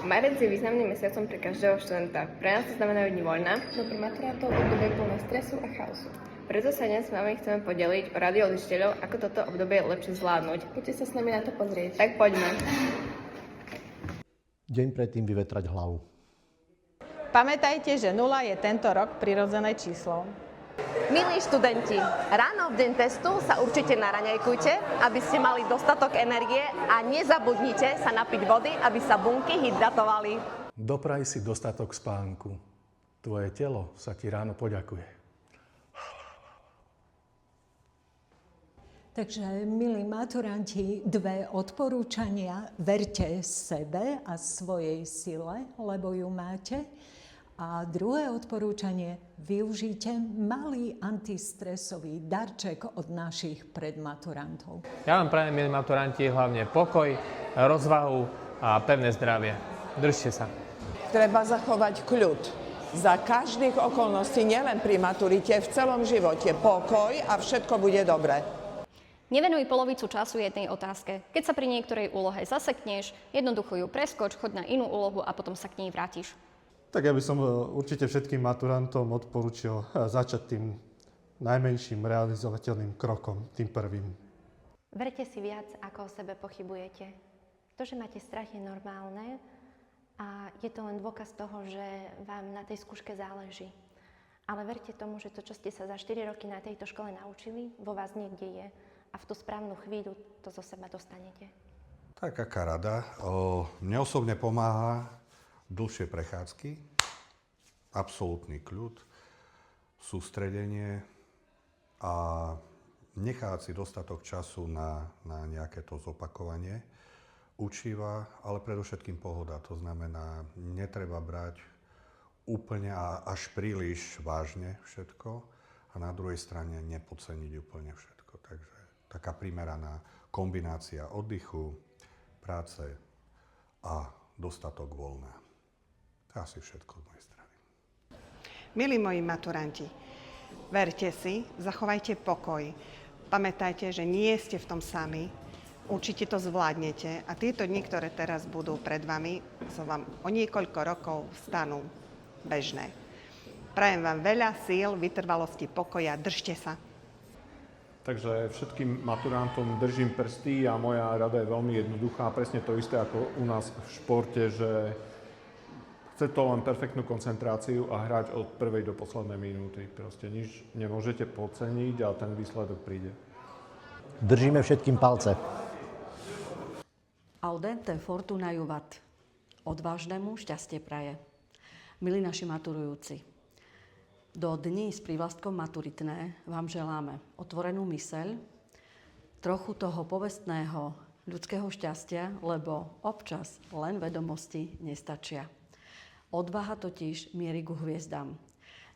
Marec je významným mesiacom pre každého študenta. Pre nás to znamenajú dni voľna. No pre maturantov obdobie plné stresu a chaosu. Preto sa dnes s vami chceme podeliť o rady od učiteľov, ako toto obdobie lepšie zvládnuť. Poďte sa s nami na to pozrieť. Tak poďme. Deň predtým vyvetrať hlavu. Pamätajte, že 0 je tento rok prirodzené číslo. Milí študenti, ráno v deň testu sa určite naraňajkujte, aby ste mali dostatok energie a nezabudnite sa napiť vody, aby sa bunky hydratovali. Dopraj si dostatok spánku. Tvoje telo sa ti ráno poďakuje. Takže, milí maturanti, dve odporúčania. Verte sebe a svojej sile, lebo ju máte. A druhé odporúčanie, využite malý antistresový darček od našich predmaturantov. Ja vám prajem, milí maturanti, hlavne pokoj, rozvahu a pevné zdravie. Držte sa. Treba zachovať kľud. Za každých okolností, nielen pri maturite, v celom živote pokoj a všetko bude dobre. Nevenuj polovicu času jednej otázke. Keď sa pri niektorej úlohe zasekneš, jednoducho ju preskoč, choď na inú úlohu a potom sa k nej vrátiš. Tak ja by som určite všetkým maturantom odporučil začať tým najmenším realizovateľným krokom, tým prvým. Verte si viac, ako o sebe pochybujete. To, že máte strach, je normálne a je to len dôkaz toho, že vám na tej skúške záleží. Ale verte tomu, že to, čo ste sa za 4 roky na tejto škole naučili, vo vás niekde je a v tú správnu chvíľu to zo seba dostanete. Tak aká rada? Mne osobne pomáha dlhšie prechádzky, absolútny kľud, sústredenie a nechať si dostatok času na nejaké to zopakovanie. Učiva, ale predovšetkým pohoda. To znamená, netreba brať úplne a až príliš vážne všetko a na druhej strane nepodceniť úplne všetko. Takže taká primeraná kombinácia oddychu, práce a dostatok voľna. To je asi všetko z mojej strany. Milí moji maturanti, verte si, zachovajte pokoj. Pamätajte, že nie ste v tom sami. Určite to zvládnete a tieto dni, ktoré teraz budú pred vami, sa vám o niekoľko rokov stanú bežné. Prajem vám veľa síl, vytrvalosti, pokoja, držte sa. Takže všetkým maturantom držím prsty a moja rada je veľmi jednoduchá. Presne to isté ako u nás v športe, že chce to len perfektnú koncentráciu a hrať od prvej do poslednej minúty. Proste nič nemôžete podceniť a ten výsledok príde. Držíme všetkým palce. Audente fortuna juvat. Odvážnemu šťastie praje. Milí naši maturujúci, do dní s prívlastkom maturitné vám želáme otvorenú myseľ, trochu toho povestného ľudského šťastia, lebo občas len vedomosti nestačia. Odvaha totiž mierí ku hviezdám.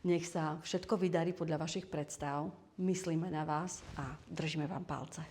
Nech sa všetko vydarí podľa vašich predstav, myslíme na vás a držíme vám palce.